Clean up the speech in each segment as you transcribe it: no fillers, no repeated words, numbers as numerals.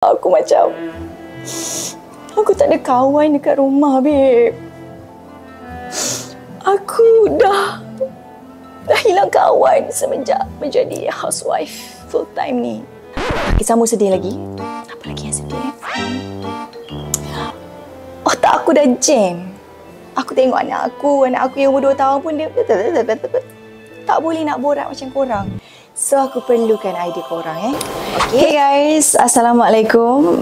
Aku macam aku tak ada kawan dekat rumah, babe. Aku dah hilang kawan semenjak menjadi housewife full time ni. Sama sedih lagi. Apa lagi yang sedih? Otak aku dah jam. Aku tengok anak aku yang umur 2 tahun pun dia tak boleh nak borak macam korang. So, aku perlukan idea korang Okay guys, Assalamualaikum.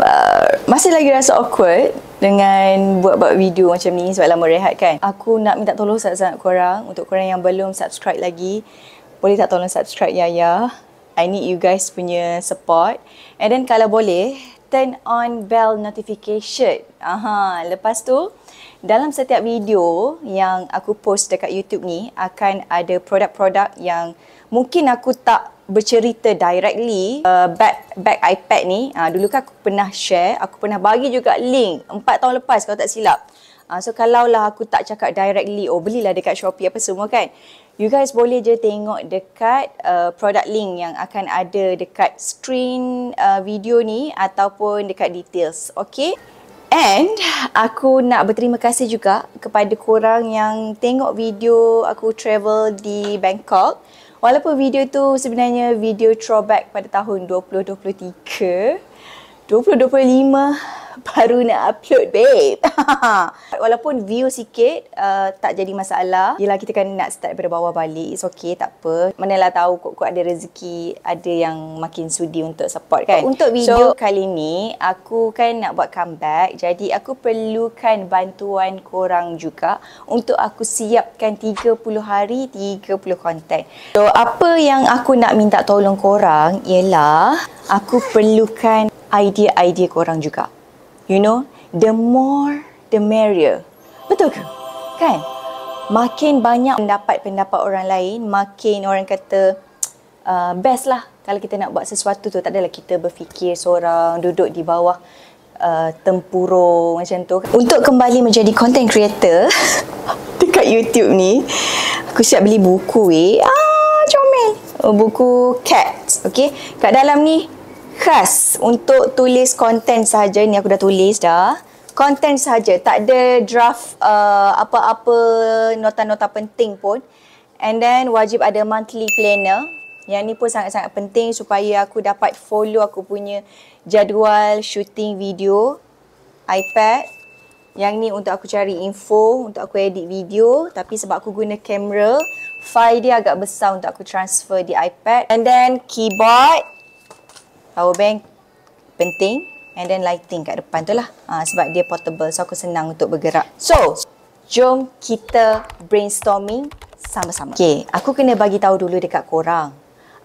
Masih lagi rasa awkward dengan buat video macam ni sebab lama rehat kan. Aku nak minta tolong sangat-sangat korang. Untuk korang yang belum subscribe lagi, boleh tak tolong subscribe Yaya? I need you guys punya support. And then kalau boleh, turn on bell notification. Lepas tu, dalam setiap video yang aku post dekat YouTube ni, akan ada produk-produk yang mungkin aku tak bercerita directly. Bag iPad ni, dulu kan aku pernah share, aku pernah bagi juga link 4 tahun lepas kalau tak silap. So kalaulah aku tak cakap directly, belilah dekat Shopee apa semua kan, you guys boleh je tengok dekat product link yang akan ada dekat screen video ni ataupun dekat details. Okay? And aku nak berterima kasih juga kepada korang yang tengok video aku travel di Bangkok. Walaupun video tu sebenarnya video throwback pada tahun 2023, 2025 baru nak upload, babe. Walaupun view sikit, tak jadi masalah. Yelah, kita kan nak start daripada bawah balik. It's okay, tak apa. Manalah tahu kok ada rezeki, ada yang makin sudi untuk support kan. Untuk video kali ni, aku kan nak buat comeback. Jadi, aku perlukan bantuan korang juga untuk aku siapkan 30 hari, 30 konten. So, apa yang aku nak minta tolong korang ialah aku perlukan idea-idea korang juga. You know, the more, the merrier. Betul ke? Kan? Makin banyak pendapat-pendapat orang lain, makin orang kata best lah kalau kita nak buat sesuatu tu. Tak adalah kita berfikir seorang, duduk di bawah tempurung macam tu. Untuk kembali menjadi content creator dekat YouTube ni, aku siap beli buku comel. Buku Cats, okay? Kat dalam ni khas untuk tulis konten sahaja. Ni aku dah tulis dah. Konten sahaja, tak ada draft apa-apa nota-nota penting pun. And then wajib ada monthly planner. Yang ni pun sangat-sangat penting supaya aku dapat follow aku punya jadual shooting video iPad. Yang ni untuk aku cari info, untuk aku edit video. Tapi sebab aku guna kamera, file dia agak besar untuk aku transfer di iPad. And then keyboard, power bank penting, and then lighting kat depan tu lah. Sebab dia portable, so aku senang untuk bergerak. So, jom kita brainstorming sama-sama. Okay, aku kena bagi tahu dulu dekat korang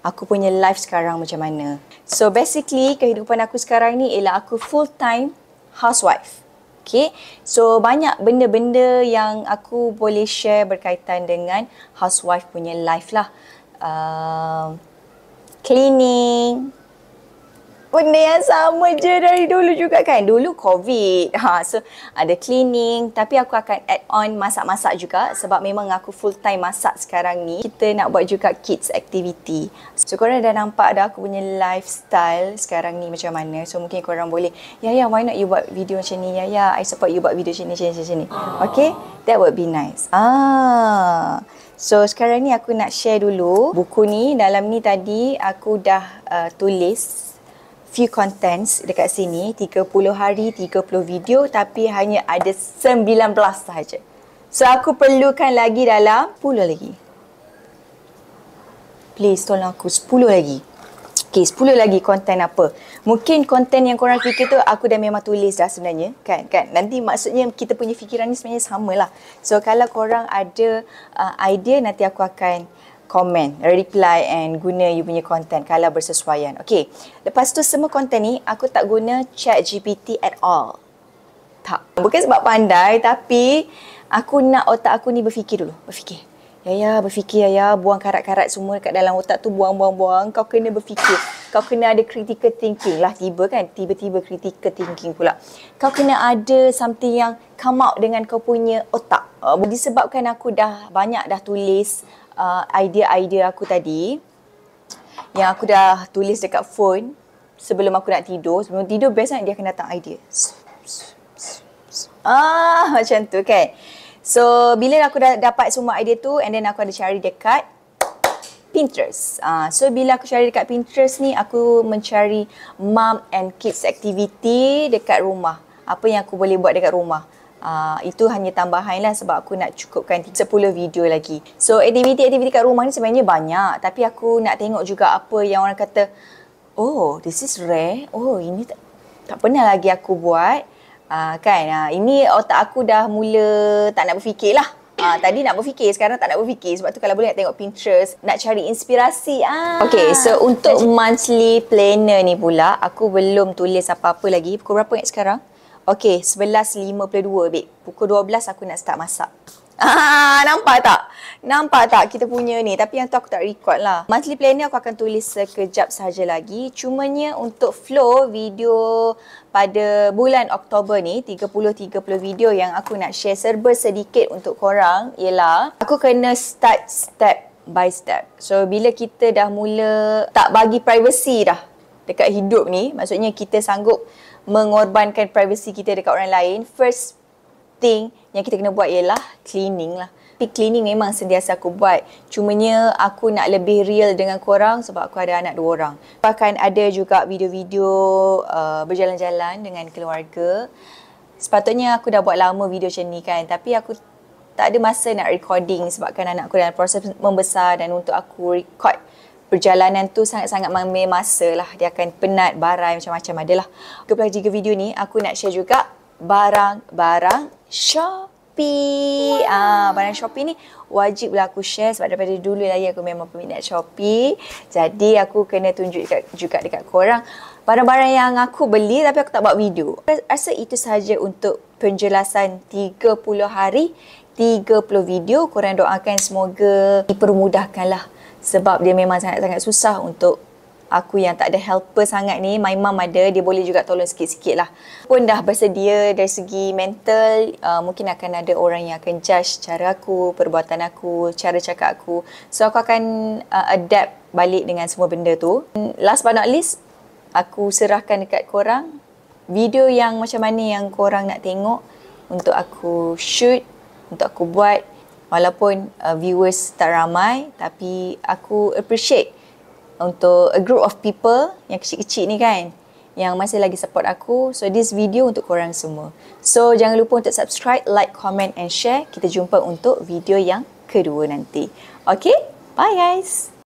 aku punya life sekarang macam mana. So, basically kehidupan aku sekarang ni ialah aku full time housewife. Okay, so banyak benda-benda yang aku boleh share berkaitan dengan housewife punya life lah. Cleaning, benda yang sama je dari dulu juga kan. Dulu COVID. So ada cleaning. Tapi aku akan add on masak-masak juga. Sebab memang aku full time masak sekarang ni. Kita nak buat juga kids activity. So korang dah nampak dah aku punya lifestyle sekarang ni macam mana. So mungkin korang boleh, Yaya, why not you buat video macam ni? Yaya, I support you buat video macam ni. Okay? That would be nice. So sekarang ni aku nak share dulu buku ni. Dalam ni tadi aku dah tulis few contents dekat sini, 30 hari, 30 video, tapi hanya ada 19 sahaja. So, aku perlukan lagi dalam 10 lagi. Please, tolong aku 10 lagi. Okay, 10 lagi konten apa. Mungkin konten yang korang fikir tu, aku dah memang tulis dah sebenarnya. Kan? Nanti maksudnya kita punya fikiran ni sebenarnya sama lah. So, kalau korang ada idea, nanti aku akan komen, reply and guna you punya konten kalau bersesuaian. Okay, lepas tu semua konten ni aku tak guna ChatGPT at all. Tak. Bukan sebab pandai, tapi aku nak otak aku ni berfikir dulu. Yaya, buang karat-karat semua kat dalam otak tu, buang. Kau kena berfikir. Kau kena ada critical thinking lah. Tiba-tiba critical thinking pula. Kau kena ada something yang come out dengan kau punya otak. Disebabkan aku dah banyak tulis idea-idea aku tadi yang aku dah tulis dekat phone. sebelum aku nak tidur. Sebelum tidur best kan dia akan datang idea. Macam tu kan. So bila aku dah dapat semua idea tu, and then aku ada cari dekat Pinterest. So bila aku cari dekat Pinterest ni, aku mencari mom and kids activity dekat rumah. Apa yang aku boleh buat dekat rumah. Itu hanya tambahan lah sebab aku nak cukupkan 10 video lagi. So aktiviti-aktiviti kat rumah ni sebenarnya banyak. Tapi aku nak tengok juga apa yang orang kata, oh this is rare. Oh ini tak pernah lagi aku buat. Ini otak aku dah mula tak nak berfikir lah. Tadi nak berfikir, sekarang tak nak berfikir. Sebab tu kalau boleh nak tengok Pinterest, nak cari inspirasi. Okay, so untuk monthly planner ni pula, aku belum tulis apa-apa lagi. Pukul berapa ingat sekarang? Okay, 11.52 babe. Pukul 12 aku nak start masak. Nampak tak? Nampak tak kita punya ni? Tapi yang tu aku tak record lah. Monthly planner aku akan tulis sekejap sahaja lagi. Cumanya untuk flow video pada bulan Oktober ni, 30 video yang aku nak share serba sedikit untuk korang ialah aku kena start step by step. So bila kita dah mula tak bagi privacy dah dekat hidup ni, maksudnya kita sanggup mengorbankan privacy kita dekat orang lain, first thing yang kita kena buat ialah cleaning lah. Tapi cleaning memang sentiasa aku buat. Cumanya aku nak lebih real dengan korang sebab aku ada anak 2 orang. Bahkan ada juga video-video berjalan-jalan dengan keluarga. Sepatutnya aku dah buat lama video macam ni kan. Tapi aku tak ada masa nak recording sebabkan anak aku dalam proses membesar, dan untuk aku record perjalanan tu sangat-sangat mengambil masa lah. Dia akan penat, barai, macam-macam adalah. Jika video ni aku nak share juga barang-barang Shopee. Barang Shopee ni wajiblah aku share sebab daripada dulu lagi aku memang peminat Shopee. Jadi aku kena tunjuk juga dekat korang barang-barang yang aku beli tapi aku tak buat video. Rasa itu sahaja untuk penjelasan 30 hari, 30 video. Korang doakan semoga dipermudahkanlah sebab dia memang sangat-sangat susah untuk aku yang tak ada helper sangat ni. My mum ada, dia boleh juga tolong sikit-sikit lah. Pun dah bersedia dari segi mental, mungkin akan ada orang yang akan judge cara aku, perbuatan aku, cara cakap aku. So aku akan adapt balik dengan semua benda tu. Last but not least, aku serahkan dekat korang video yang macam mana yang korang nak tengok untuk aku shoot, untuk aku buat. Walaupun viewers tak ramai, tapi aku appreciate untuk a group of people yang kecil-kecil ni kan, yang masih lagi support aku. So this video untuk korang semua. So jangan lupa untuk subscribe, like, comment and share. Kita jumpa untuk video yang kedua nanti. Okay, bye guys.